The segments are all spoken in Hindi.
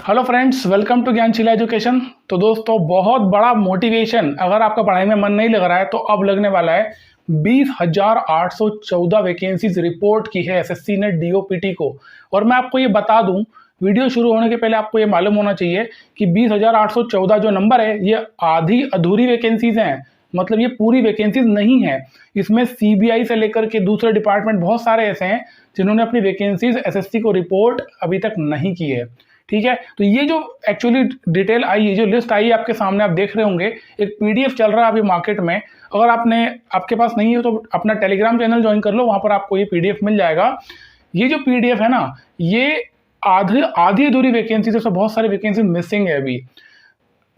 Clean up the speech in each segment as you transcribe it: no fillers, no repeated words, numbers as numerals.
Hello friends, welcome to Gyanshila education. तो दोस्तों, बहुत बड़ा मोटिवेशन अगर आपका पढ़ाई में मन नहीं लग रहा है तो अब लगने वाला है। 20,814 वैकेंसीज रिपोर्ट की है एसएससी ने डीओपीटी को। और मैं आपको ये बता दूं, वीडियो शुरू होने के पहले आपको ये मालूम होना चाहिए कि 20,814 जो नंबर है ये आधी अधूरी वैकेंसीज हैं। मतलब ये पूरी वैकेंसीज नहीं है। इसमें सीबीआई से लेकर के दूसरे डिपार्टमेंट बहुत सारे ऐसे हैं जिन्होंने अपनी वैकेंसीज एसएससी को रिपोर्ट अभी तक नहीं की है। ठीक है, तो ये जो एक्चुअली डिटेल आई है, जो लिस्ट आई है आपके सामने, आप देख रहे होंगे एक पीडीएफ चल रहा है अभी मार्केट में। अगर आपके पास नहीं है तो अपना टेलीग्राम चैनल ज्वाइन कर लो, वहां पर आपको ये पीडीएफ मिल जाएगा। ये जो पीडीएफ है ना, ये आधी अधूरी वैकेंसी से बहुत सारी वैकेंसी मिसिंग है अभी।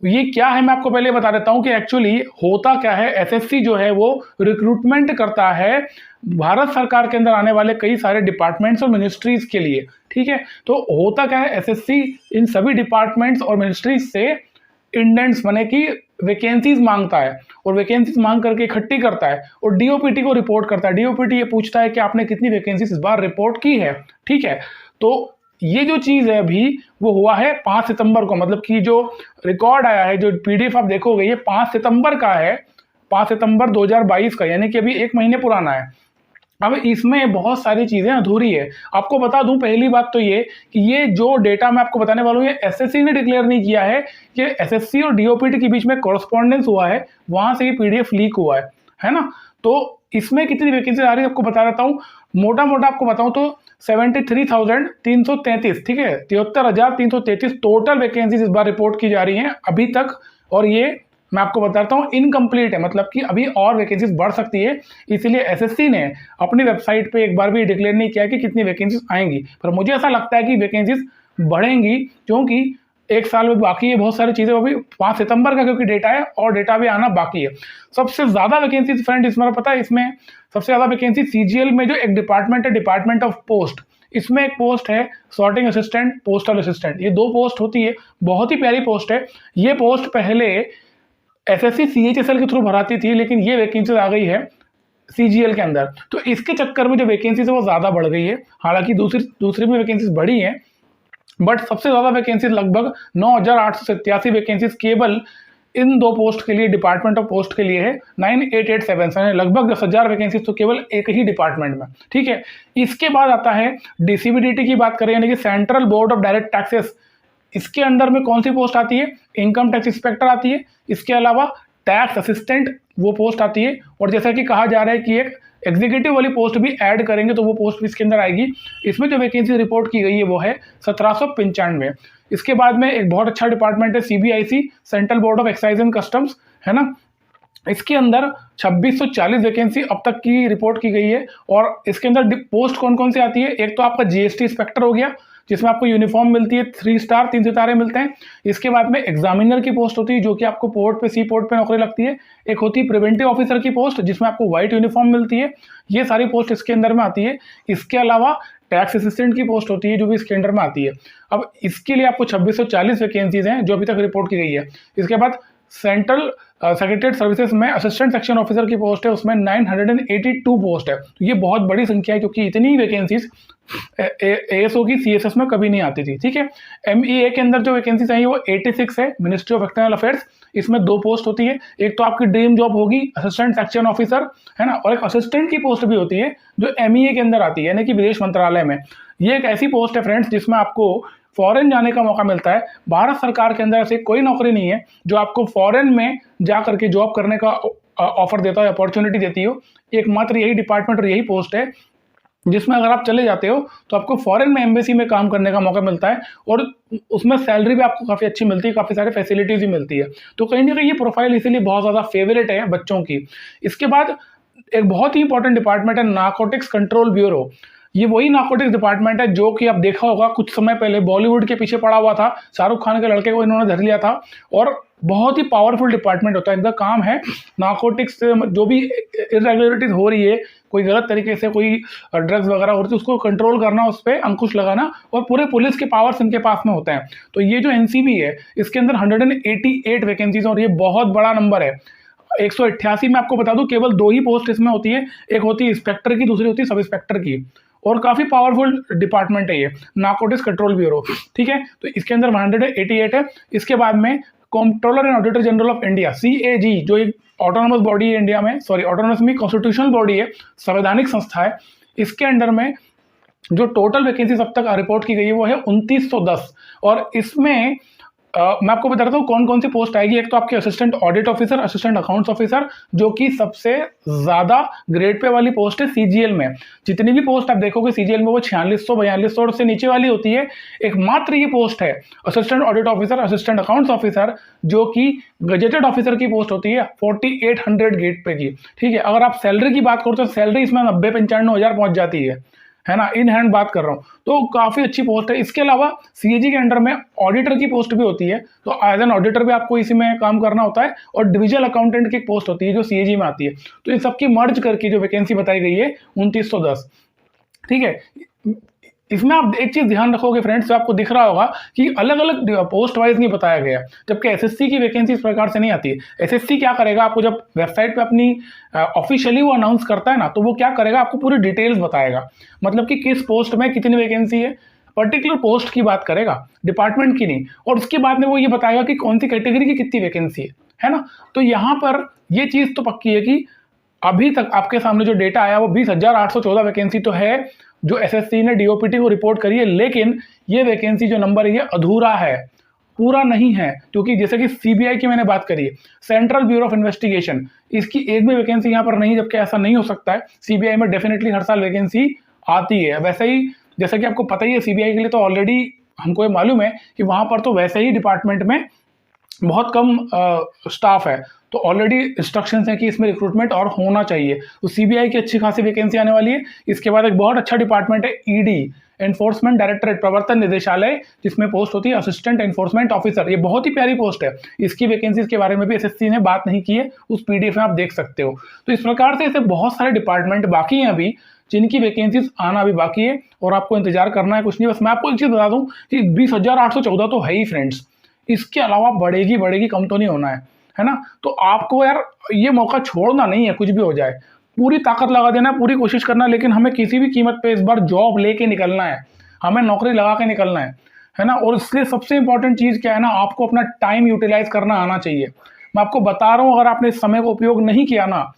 ये क्या है मैं आपको पहले बता देता हूं कि एक्चुअली होता क्या है। एसएससी जो है वो रिक्रूटमेंट करता है भारत सरकार के अंदर आने वाले कई सारे डिपार्टमेंट्स और मिनिस्ट्रीज के लिए। ठीक है, तो होता क्या है, एसएससी इन सभी डिपार्टमेंट्स और मिनिस्ट्रीज से इंडेंट्स माने कि वैकेंसीज मांगता है और वैकेंसीज मांग करके इकट्ठी करता है और डीओपीटी को रिपोर्ट करता है। डीओपीटी ये पूछता है कि आपने कितनी वैकेंसीज इस बार रिपोर्ट की है। ठीक है, तो ये जो चीज है अभी वो हुआ है 5 सितंबर को। मतलब कि जो रिकॉर्ड आया है, जो पीडीएफ आप देखोगे, ये 5 सितंबर का है, 5 सितंबर 2022 का, यानी कि अभी 1 महीने पुराना है। अब इसमें बहुत सारी चीजें अधूरी है। आपको बता दूं, पहली बात तो ये कि ये जो डेटा मैं आपको बताने वाला हूं, ये एसएससी ने डिक्लेयर नहीं किया है। कि एसएससी और डीओपीटी के बीच में कॉरेस्पॉन्डेंस हुआ है, वहां से ये पीडीएफ लीक हुआ है ना। तो इसमें कितनी वैकेंसी आ रही है आपको बता देता हूँ। मोटा मोटा आपको बताऊं तो 73,333, ठीक है, 73,333 टोटल वैकेंसीज इस बार रिपोर्ट की जा रही हैं अभी तक। और ये मैं आपको बताता हूँ इनकम्प्लीट है, मतलब कि अभी और वैकेंसीज बढ़ सकती है। इसीलिए एसएससी ने अपनी वेबसाइट पे एक बार भी डिक्लेयर नहीं किया कि कितनी वैकेंसीज आएंगी, पर मुझे ऐसा लगता है कि वैकेंसीज बढ़ेंगी, क्योंकि एक साल में बाकी है बहुत सारी चीजें। अभी 5 सितंबर का क्योंकि डेटा है और डेटा भी आना बाकी है। सबसे ज्यादा वैकेंसीज फ्रेंड इसमें पता है, इसमें सबसे ज्यादा वैकेंसी सीजीएल में जो एक डिपार्टमेंट है, डिपार्टमेंट ऑफ पोस्ट, इसमें एक पोस्ट है सॉर्टिंग असिस्टेंट, पोस्टल असिस्टेंट। ये 2 पोस्ट होती है, बहुत ही प्यारी पोस्ट है। ये पोस्ट पहले एसएससी सीएचएसएल के थ्रू भराती थी, लेकिन ये वैकेंसी आ गई है सीजीएल के अंदर। तो इसके चक्कर में जो वैकेंसी है वो ज्यादा बढ़ गई है। हालांकि दूसरी भी वैकेंसीज बढ़ी है, बट सबसे ज्यादा वैकेंसीज लगभग 9,887 वैकेंसीज केवल इन 2 पोस्ट के लिए, डिपार्टमेंट ऑफ पोस्ट के लिए है। 9887, लगभग 10,000 वैकेंसीज तो केवल एक ही डिपार्टमेंट में। ठीक है, इसके बाद आता है डीसीबीडीटी की बात करें, यानी कि central board of direct taxes. इसके अंदर में कौन सी पोस्ट आती है? इनकम टैक्स इंस्पेक्टर आती है। इसके अलावा टैक्स असिस्टेंट वो पोस्ट आती है। और जैसा कि कहा जा रहा है कि एक एग्जीक्यूटिव वाली पोस्ट भी ऐड करेंगे तो वो पोस्ट भी इसके अंदर आएगी। इसमें जो वैकेंसी रिपोर्ट की गई है वो है 1795। इसके बाद में एक बहुत अच्छा डिपार्टमेंट है CBIC, central board of excise and customs, है ना। इसके अंदर 2640 वैकेंसी अब तक की रिपोर्ट की गई है। और इसके अंदर पोस्ट कौन कौन सी आती है? एक तो आपका जीएसटी इंस्पेक्टर हो गया, जिसमें आपको यूनिफॉर्म मिलती है, 3 स्टार 3 सितारे मिलते हैं। इसके बाद में एग्जामिनर की पोस्ट होती है, जो कि आपको पोर्ट पे, सी पोर्ट पे नौकरी लगती है। एक होती है प्रिवेंटिव ऑफिसर की पोस्ट, जिसमें आपको व्हाइट यूनिफॉर्म मिलती है। ये सारी पोस्ट इसके अंदर में आती है। इसके अलावा टैक्स असिस्टेंट की पोस्ट होती है, जो भी इसके अंडर में आती है। अब इसके लिए आपको 2640 वैकेंसीज हैं जो अभी तक रिपोर्ट की गई है। इसके बाद सेंट्रल सेक्रेटरीट सर्विसेज में असिस्टेंट सेक्शन ऑफिसर की पोस्ट है, उसमें 982 पोस्ट है। तो ये बहुत बड़ी संख्या है, क्योंकि इतनी वैकेंसीज एएसओ की सीएसएस में कभी नहीं आती थी। ठीक है, एमईए के अंदर जो वैकेंसीज आई है वो 86 है, मिनिस्ट्री ऑफ एक्सटर्नल अफेयर्स। इसमें 2 पोस्ट होती है। एक तो आपकी ड्रीम जॉब होगी असिस्टेंट सेक्शन ऑफिसर, है ना, और एक असिस्टेंट की पोस्ट भी होती है जो एमईए के अंदर आती है, यानी कि विदेश मंत्रालय में। ये एक ऐसी पोस्ट है फ्रेंड्स जिसमें आपको फॉरेन जाने का मौका मिलता है। भारत सरकार के अंदर ऐसी कोई नौकरी नहीं है जो आपको फॉरेन में जा करके जॉब करने का ऑफर देता है, अपॉर्चुनिटी देती हो। एकमात्र यही डिपार्टमेंट और यही पोस्ट है जिसमें अगर आप चले जाते हो तो आपको फॉरेन में एम्बेसी में काम करने का मौका मिलता है, और उसमें सैलरी भी आपको काफ़ी अच्छी मिलती है, काफ़ी सारे फैसिलिटीज भी मिलती है। तो कहीं ना कहीं ये प्रोफाइल इसीलिए बहुत ज़्यादा फेवरेट है बच्चों की। इसके बाद एक बहुत ही इंपॉर्टेंट डिपार्टमेंट है नारकोटिक्स कंट्रोल ब्यूरो। ये वही नारकोटिक्स डिपार्टमेंट है जो कि आप देखा होगा कुछ समय पहले बॉलीवुड के पीछे पड़ा हुआ था। शाहरुख खान के लड़के को इन्होंने धर लिया था, और बहुत ही पावरफुल डिपार्टमेंट होता है। इनका काम है नारकोटिक्स, जो भी इरेगुलरिटीज हो रही है, कोई गलत तरीके से कोई ड्रग्स वगैरह हो रही है, उसको कंट्रोल करना, उस पर अंकुश लगाना, और पूरे पुलिस के पावर्स इनके पास में होते हैं। तो ये जो एनसीबी है, इसके अंदर 188 वैकेंसीज, और ये बहुत बड़ा नंबर है। 188 में आपको बता दूं केवल 2 ही पोस्ट इसमें होती है। एक होती है इंस्पेक्टर की, दूसरी होती है सब इंस्पेक्टर की। और काफ़ी पावरफुल डिपार्टमेंट है ये, नारकोटिक्स कंट्रोल ब्यूरो, ठीक है। तो इसके अंदर 188 है। इसके बाद में controller and auditor general of India, CAG, जो एक ऑटोनोमस बॉडी है इंडिया में, सॉरी ऑटोनोमस में कॉन्स्टिट्यूशनल बॉडी है, संवैधानिक संस्था है। इसके अंडर में जो टोटल वैकेंसीज अब तक रिपोर्ट की गई है वो है 2910, और इसमें मैं आपको बता रहा हूँ कौन कौन सी पोस्ट आएगी। एक तो आपके assistant audit officer, assistant accounts officer, जो कि सबसे ज्यादा ग्रेड पे वाली पोस्ट है CGL में। जितनी भी पोस्ट आप देखोगे CGL में वो 4600 4200 से नीचे वाली होती है। एकमात्र ये पोस्ट है assistant audit officer, assistant accounts officer, जो कि गजेटेड ऑफिसर की पोस्ट होती है 4800 गेट पे की, ठीक है। अगर आप सैलरी की बात करो तो सैलरी इसमें 90-95 पहुंच जाती है ना, इन हैंड बात कर रहा हूं, तो काफी अच्छी पोस्ट है। इसके अलावा CAG के अंडर में ऑडिटर की पोस्ट भी होती है, तो एज एन ऑडिटर भी आपको इसी में काम करना होता है, और डिविजनल अकाउंटेंट की एक पोस्ट होती है जो CAG में आती है। तो इन सबकी मर्ज करके जो वैकेंसी बताई गई है 2910, ठीक है। इसमें आप एक चीज ध्यान रखोगे फ्रेंड्स, तो आपको दिख रहा होगा कि अलग अलग पोस्ट वाइज नहीं बताया गया, जबकि SSC की वैकेंसी इस प्रकार से नहीं आती है। SSC क्या करेगा, आपको जब वेबसाइट पे अपनी ऑफिशियली वो अनाउंस करता है ना, तो वो क्या करेगा, आपको पूरी डिटेल्स बताएगा, मतलब कि किस पोस्ट में कितनी वैकेंसी है, पर्टिकुलर पोस्ट की बात करेगा, डिपार्टमेंट की नहीं। और उसके बाद में वो ये बताएगा कि कौन सी कैटेगरी की कितनी वैकेंसी है ना। तो यहाँ पर ये चीज तो पक्की है कि अभी तक आपके सामने जो डेटा आया वो 20,814 वैकेंसी तो है जो SSC ने DOPT को रिपोर्ट करी है, लेकिन ये वैकेंसी जो नंबर है ये अधूरा है, पूरा नहीं है। क्योंकि जैसे कि CBI की मैंने बात करी है, सेंट्रल ब्यूरो ऑफ इन्वेस्टिगेशन, इसकी एक भी वैकेंसी यहाँ पर नहीं, जबकि ऐसा नहीं हो सकता है। CBI में डेफिनेटली हर साल वैकेंसी आती है। वैसे ही जैसा कि आपको पता ही है, CBI के लिए तो ऑलरेडी हमको ये मालूम है कि वहां पर तो वैसे ही डिपार्टमेंट में बहुत कम स्टाफ है, तो ऑलरेडी इंस्ट्रक्शंस हैं कि इसमें रिक्रूटमेंट और होना चाहिए। तो CBI की अच्छी खासी वैकेंसी आने वाली है। इसके बाद एक बहुत अच्छा डिपार्टमेंट है ED, एनफोर्समेंट डायरेक्टरेट, प्रवर्तन निदेशालय, जिसमें पोस्ट होती है असिस्टेंट एनफोर्समेंट ऑफिसर। ये बहुत ही प्यारी पोस्ट है। इसकी वैकेंसीज के बारे में भी SSC ने बात नहीं की है, उस PDF में आप देख सकते हो। तो इस प्रकार से ऐसे बहुत सारे डिपार्टमेंट बाकी हैं अभी, जिनकी वैकेंसीज आना भी बाकी है, और आपको इंतजार करना है, कुछ नहीं। बस मैं आपको एक चीज बता दूं कि 20,814 तो है ही फ्रेंड्स, इसके अलावा बढ़ेगी, कम तो नहीं होना है ना। तो आपको यार ये मौका छोड़ना नहीं है, कुछ भी हो जाए, पूरी ताकत लगा देना, पूरी कोशिश करना, लेकिन हमें किसी भी कीमत पे इस बार जॉब लेके निकलना है, हमें नौकरी लगा के निकलना है ना। और इसलिए सबसे इंपॉर्टेंट चीज क्या है ना, आपको अपना टाइम यूटिलाइज करना आना चाहिए। मैं आपको बता रहा हूं, अगर आपने इस समय का उपयोग नहीं किया ना,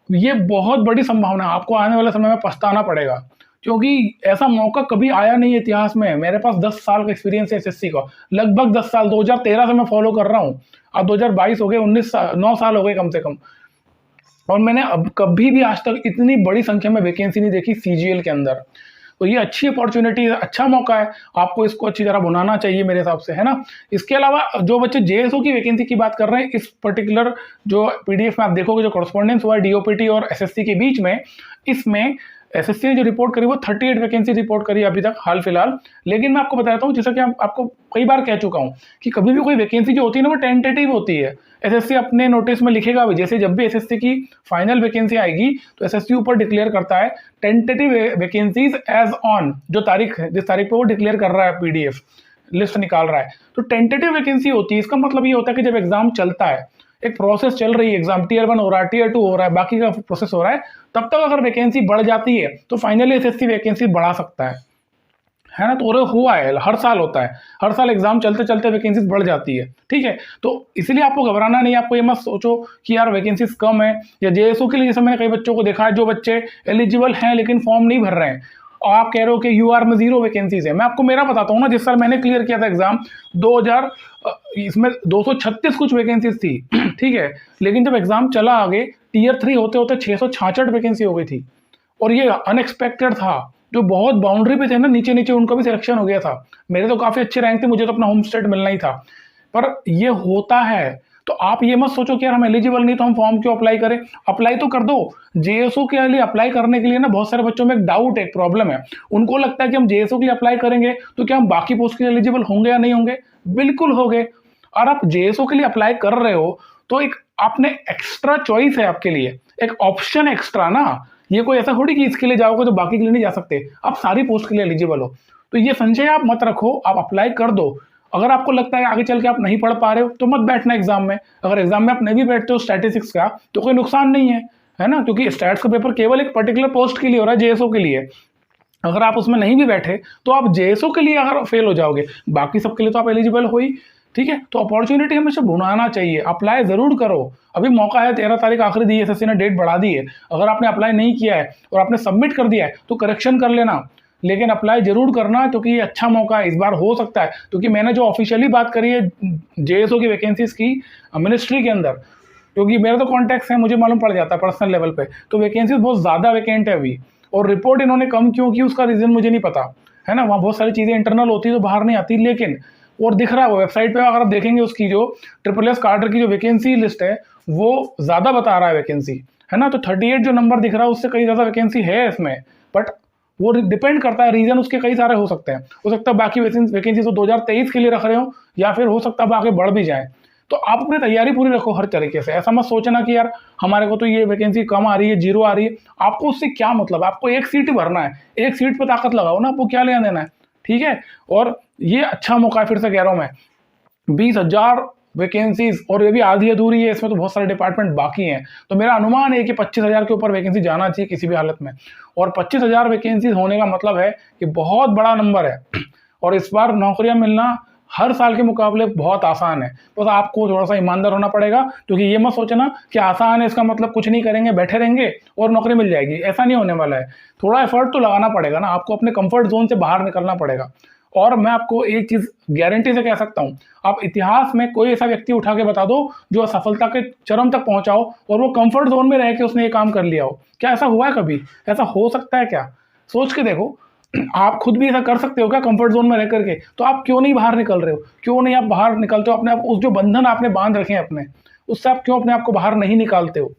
ये बहुत बड़ी संभावना है आपको आने वाले समय में पछताना पड़ेगा, क्योंकि ऐसा मौका कभी आया नहीं इतिहास में। मेरे पास 10 साल का एक्सपीरियंस है SSC का, लगभग 10 साल, 2013 से मैं फॉलो कर रहा हूँ, अब 2022 हो गए, 9 साल हो गए कम से कम, और मैंने अब कभी भी आज तक इतनी बड़ी संख्या में वैकेंसी नहीं देखी CGL के अंदर। तो ये अच्छी अपॉर्चुनिटी है, अच्छा मौका है, आपको इसको अच्छी तरह बुनाना चाहिए मेरे हिसाब से, है ना। इसके अलावा जो बच्चे JSO की वैकेंसी की बात कर रहे हैं, इस पर्टिकुलर जो PDF में आप देखोगे, जो कॉरेस्पॉन्डेंस हुआ है DOPT और SSC के बीच में, इसमें SSC ने जो रिपोर्ट करी वो 38 वैकेंसी रिपोर्ट करी अभी तक हाल फिलहाल। लेकिन मैं आपको बताता हूँ, जैसा कि आपको कई बार कह चुका हूँ कि कभी भी कोई वैकेंसी जो होती है ना, वो टेंटेटिव होती है। SSC अपने नोटिस में लिखेगा भी, जैसे जब भी SSC की फाइनल वैकेंसी आएगी तो SSC ऊपर डिक्लेयर करता है टेंटेटिव वैकेंसीज एज ऑन, जो तारीख है, जिस तारीख पे वो डिक्लेयर कर रहा है, PDF लिस्ट निकाल रहा है, तो टेंटेटिव वैकेंसी होती है। इसका मतलब ये होता है कि जब एग्जाम चलता है, एक प्रोसेस चल रही है, एग्जाम Tier 1 हो रहा है, Tier 2 हो रहा है, बाकी का प्रोसेस हो रहा है, तब तक अगर वैकेंसी बढ़ जाती है तो फाइनली SSC वैकेंसी बढ़ा सकता है ना। तो और हुआ है, हर साल होता है, हर साल एग्जाम चलते चलते वैकेंसीज बढ़ जाती है, ठीक है। तो इसलिए आपको घबराना नहीं, आपको ये मत सोचो कि यार वैकेंसीज कम है, या JSO के लिए जैसे मैंने कई बच्चों को देखा है, जो बच्चे एलिजिबल हैं लेकिन फॉर्म नहीं भर रहे हैं, और आप कह रहे हो कि UR में 0 वैकेंसीज है। मैं आपको मेरा बताता हूँ ना, जिस साल मैंने क्लियर किया था एग्जाम 2000, इसमें 236 कुछ वैकेंसीज थी, ठीक है, लेकिन जब एग्जाम चला आगे, Tier 3 होते होते 666 वैकेंसी हो गई थी, और ये अनएक्सपेक्टेड था। जो बहुत बाउंड्री पे थे ना, नीचे नीचे, उनका भी सिलेक्शन हो गया था। मेरे तो काफी अच्छे रैंक थे, मुझे तो अपना होम स्टेट मिलना ही था, पर ये होता है। तो आप ये मत सोचो कि यार हम एलिजिबल नहीं तो हम फॉर्म क्यों अप्लाई करें, अप्लाई तो कर दो। JSO के लिए अप्लाई करने के लिए ना, बहुत सारे बच्चों में एक डाउट है, एक प्रॉब्लम है, उनको लगता है कि हम JSO के लिए अप्लाई करेंगे तो क्या हम बाकी पोस्ट के लिए एलिजिबल होंगे या नहीं होंगे। बिल्कुल होंगे। और आप JSO के लिए अप्लाई कर रहे हो तो एक आपने एक्स्ट्रा चॉइस है आपके लिए, एक ऑप्शन एक्स्ट्रा ना। ये कोई ऐसा थोड़ी कि इसके लिए जाओगे तो बाकी के लिए नहीं जा सकते, आप सारी पोस्ट के लिए एलिजिबल हो। तो ये संशय आप मत रखो, आप अप्लाई कर दो। अगर आपको लगता है आगे चल के आप नहीं पढ़ पा रहे हो तो मत बैठना एग्जाम में। अगर एग्जाम में आप नहीं भी बैठते हो स्टैटिस्टिक्स का तो कोई नुकसान नहीं है ना, क्योंकि स्टैट्स का पेपर केवल एक पर्टिकुलर पोस्ट के लिए हो रहा है, JSO के लिए। अगर आप उसमें नहीं भी बैठे तो आप जेएसओ के लिए अगर फेल हो जाओगे, बाकी सबके लिए तो आप एलिजिबल हो ही। ठीक है, तो अपॉर्चुनिटी हमेशा भुनाना चाहिए, अप्लाई ज़रूर करो। अभी मौका है, 13 तारीख आखिरी दी है, एसएससी ने डेट बढ़ा दी है। अगर आपने अप्लाई नहीं किया है और आपने सबमिट कर दिया है तो करेक्शन कर लेना, लेकिन अप्लाई जरूर करना, क्योंकि ये अच्छा मौका है, इस बार हो सकता है। क्योंकि मैंने जो ऑफिशियली बात करी है जेएसओ की वैकेंसीज की मिनिस्ट्री के अंदर, क्योंकि मेरा तो कॉन्टैक्ट्स है, मुझे मालूम पड़ जाता है पर्सनल लेवल पे, तो वैकेंसीज बहुत ज़्यादा वैकेंट है अभी। और रिपोर्ट इन्होंने कम क्यों की उसका रीज़न मुझे नहीं पता, है ना, वहाँ बहुत सारी चीज़ें इंटरनल होती है तो बाहर नहीं आती, लेकिन और दिख रहा है वो वेबसाइट पे, अगर आप देखेंगे उसकी जो SSS कार्डर की जो वैकेंसी लिस्ट है वो ज़्यादा बता रहा है वैकेंसी, है ना। तो 38 जो नंबर दिख रहा है उससे कई ज़्यादा वैकेंसी है इसमें, बट वो डिपेंड करता है, रीज़न उसके कई सारे हो सकते हैं। हो सकता है बाकी वैकेंसी तो 2023 के लिए रख रहे हो, या फिर हो सकता है अब आगे बढ़ भी जाए। तो आप अपनी तैयारी पूरी रखो हर तरीके से, ऐसा मत सोचना कि यार हमारे को तो ये वैकेंसी कम आ रही है, 0 आ रही है। आपको उससे क्या मतलब, आपको एक सीट ही भरना है, एक सीट पे ताकत लगाओ ना, आपको क्या लेना देना है। ठीक है, और ये अच्छा मौका है, फिर से कह रहा हूँ मैं, 20,000 वैकेंसीज, और ये भी आधी अधूरी है, इसमें तो बहुत सारे डिपार्टमेंट बाकी हैं। तो मेरा अनुमान है कि 25,000 के ऊपर वैकेंसी जाना चाहिए किसी भी हालत में, और 25,000 वैकेंसीज होने का मतलब है कि बहुत बड़ा नंबर है। और इस बार नौकरियां मिलना हर साल के मुकाबले बहुत आसान है, बस आपको थोड़ा सा ईमानदार होना पड़ेगा। क्योंकि ये मत सोचना कि आसान है इसका मतलब कुछ नहीं करेंगे, बैठे रहेंगे और नौकरी मिल जाएगी, ऐसा नहीं होने वाला है। थोड़ा एफर्ट तो लगाना पड़ेगा ना, आपको अपने कंफर्ट जोन से बाहर निकलना पड़ेगा। और मैं आपको एक चीज गारंटी से कह सकता हूं, आप इतिहास में कोई ऐसा व्यक्ति उठा के बता दो जो असफलता के चरम तक पहुंचा हो और वो कंफर्ट जोन में रह के उसने ये काम कर लिया हो। क्या ऐसा हुआ है कभी? ऐसा हो सकता है क्या? सोच के देखो, आप खुद भी ऐसा कर सकते हो क्या कंफर्ट जोन में रह करके? तो आप क्यों नहीं बाहर निकल रहे हो? क्यों नहीं आप बाहर निकलते हो? अपने आप उस जो बंधन आपने बांध रखे हैं अपने, उससे आप क्यों अपने आप को बाहर नहीं निकालते हो?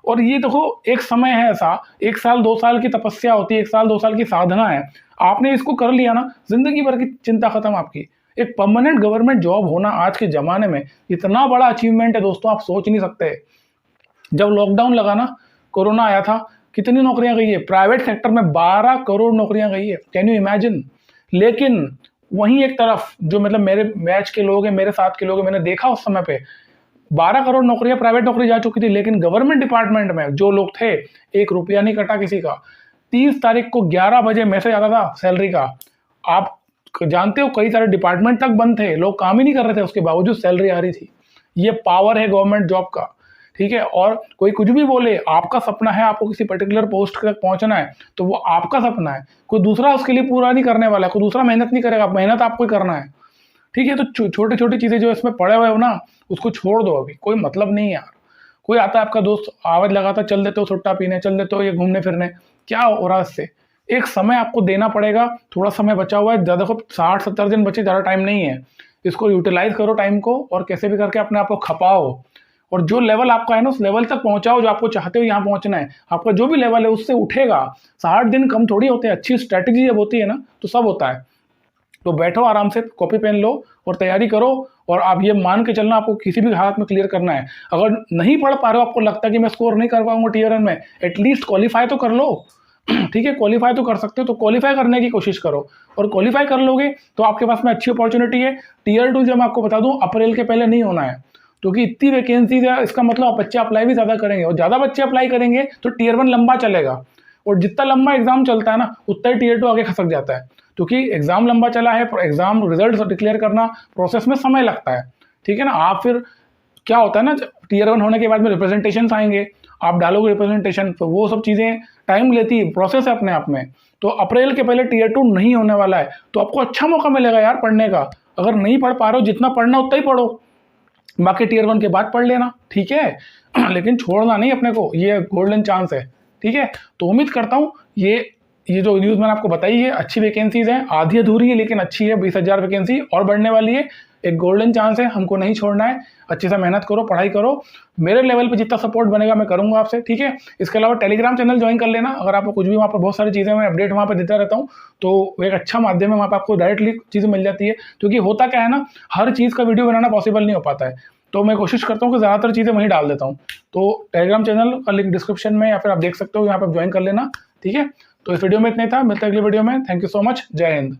और ये देखो, एक समय है ऐसा, 1 साल 2 साल की तपस्या होती है, 1 साल 2 साल की साधना है, आपने इसको कर लिया ना, जिंदगी भर की चिंता खत्म आपकी। एक परमानेंट गवर्नमेंट जॉब होना आज के जमाने में इतना बड़ा अचीवमेंट है दोस्तों, आप सोच नहीं सकते। जब लॉकडाउन लगा ना, कोरोना आया था, कितनी नौकरियां गई है प्राइवेट सेक्टर में, 12 करोड़ नौकरियां गई है, कैन यू इमेजिन। लेकिन वहीं एक तरफ जो मतलब मेरे बैच के लोग हैं, मेरे साथ के लोग हैं, मैंने देखा उस समय पे 12 करोड़ नौकरियां प्राइवेट नौकरी जा चुकी थी, लेकिन गवर्नमेंट डिपार्टमेंट में जो लोग थे, 1 रुपया नहीं कटा किसी का। 30 तारीख को 11 बजे मैसेज आता था सैलरी का। आप जानते हो कई सारे डिपार्टमेंट तक बंद थे, लोग काम ही नहीं कर रहे थे, उसके बावजूद सैलरी आ रही थी। ये पावर है गवर्नमेंट जॉब का। ठीक है, और कोई कुछ भी बोले, आपका सपना है आपको किसी पर्टिकुलर पोस्ट तक पहुंचना है, तो वो आपका सपना है, कोई दूसरा उसके लिए पूरा नहीं करने वाला है, कोई दूसरा मेहनत नहीं करेगा, मेहनत आपको ही करना है। ठीक है, तो छोटी छोटी चीजें जो इसमें पड़े हुए हो ना, उसको छोड़ दो, अभी कोई मतलब नहीं है यार। कोई आता है आपका दोस्त, आवाज लगाता, चल देते हो सुट्टा पीने, चल देते हो ये घूमने फिरने, क्या हो रहा है इससे? एक समय आपको देना पड़ेगा, थोड़ा समय बचा हुआ है, ज्यादा को 60-70 दिन बचे, ज्यादा टाइम नहीं है। इसको यूटिलाइज करो टाइम को, और कैसे भी करके अपने आप को खपाओ, और जो लेवल आपका है ना उस लेवल तक पहुंचाओ जो आपको चाहते हो यहाँ पहुंचना है। आपका जो भी लेवल है उससे उठेगा। 60 दिन कम थोड़ी होते हैं, अच्छी स्ट्रैटेजी जब होती है ना तो सब होता है। तो बैठो आराम से, कॉपी पेन लो और तैयारी करो, और आप ये मान के चलना आपको किसी भी हालत में क्लियर करना है। अगर नहीं पढ़ पा रहे हो, आपको लगता है कि मैं स्कोर नहीं कर पाऊंगा टीयर 1 में, एटलीस्ट क्वालिफाई तो कर लो। ठीक है, क्वालिफाई तो कर सकते हो, तो क्वालिफाई करने की कोशिश करो, और क्वालिफाई कर लोगे तो आपके पास में अच्छी अपॉर्चुनिटी है। टीयर 2 जो मैं आपको बता दूं, अप्रैल के पहले नहीं होना है, क्योंकि इतनी वैकेंसीज है, इसका मतलब बच्चे अप्लाई भी ज़्यादा करेंगे, और ज़्यादा बच्चे अप्लाई करेंगे तो टीयर 1 लंबा चलेगा, और जितना लंबा एग्जाम चलता है ना उतना ही टीयर 2 आगे खसक जाता है, क्योंकि एग्जाम लंबा चला है, एग्जाम रिजल्ट डिक्लेयर करना प्रोसेस में समय लगता है। ठीक है ना, आप फिर क्या होता है ना, टीयर 1 होने के बाद में रिप्रेजेंटेशन आएंगे, आप डालोगे रिप्रेजेंटेशन, तो वो सब चीज़ें टाइम लेती है, प्रोसेस है अपने आप में। तो अप्रैल के पहले टीयर 2 नहीं होने वाला है, तो आपको अच्छा मौका मिलेगा यार पढ़ने का। अगर नहीं पढ़ पा रहे हो, जितना पढ़ना उतना ही पढ़ो, बाकी टीयर 1 के बाद पढ़ लेना, ठीक है। लेकिन छोड़ना नहीं अपने को, ये गोल्डन चांस है। ठीक है, तो उम्मीद करता हूँ ये जो न्यूज़ मैंने आपको बताई है, अच्छी वैकेंसीज हैं, आधी अधूरी है लेकिन अच्छी है, 20,000 वैकेंसी और बढ़ने वाली है, एक गोल्डन चांस है, हमको नहीं छोड़ना है। अच्छे से मेहनत करो, पढ़ाई करो, मेरे लेवल पे जितना सपोर्ट बनेगा मैं करूंगा आपसे। ठीक है, इसके अलावा टेलीग्राम चैनल ज्वाइन कर लेना, अगर आपको कुछ भी, वहाँ पर बहुत सारी चीज़ें मैं अपडेट वहाँ पर देता रहता हूँ, तो एक अच्छा माध्यम है, वहाँ पर आपको डायरेक्टली चीज़ें मिल जाती है। क्योंकि होता क्या है ना, हर चीज़ का वीडियो बनाना पॉसिबल नहीं हो पाता है, तो मैं कोशिश करता हूँ कि ज़्यादातर चीज़ें वहीं डाल देता हूँ। तो टेलीग्राम चैनल का लिंक डिस्क्रिप्शन में, या फिर आप देख सकते हो, यहाँ पर ज्वाइन कर लेना। ठीक है, तो इस वीडियो में इतना ही था, मिलते हैं अगली वीडियो में। थैंक यू सो मच, जय हिंद।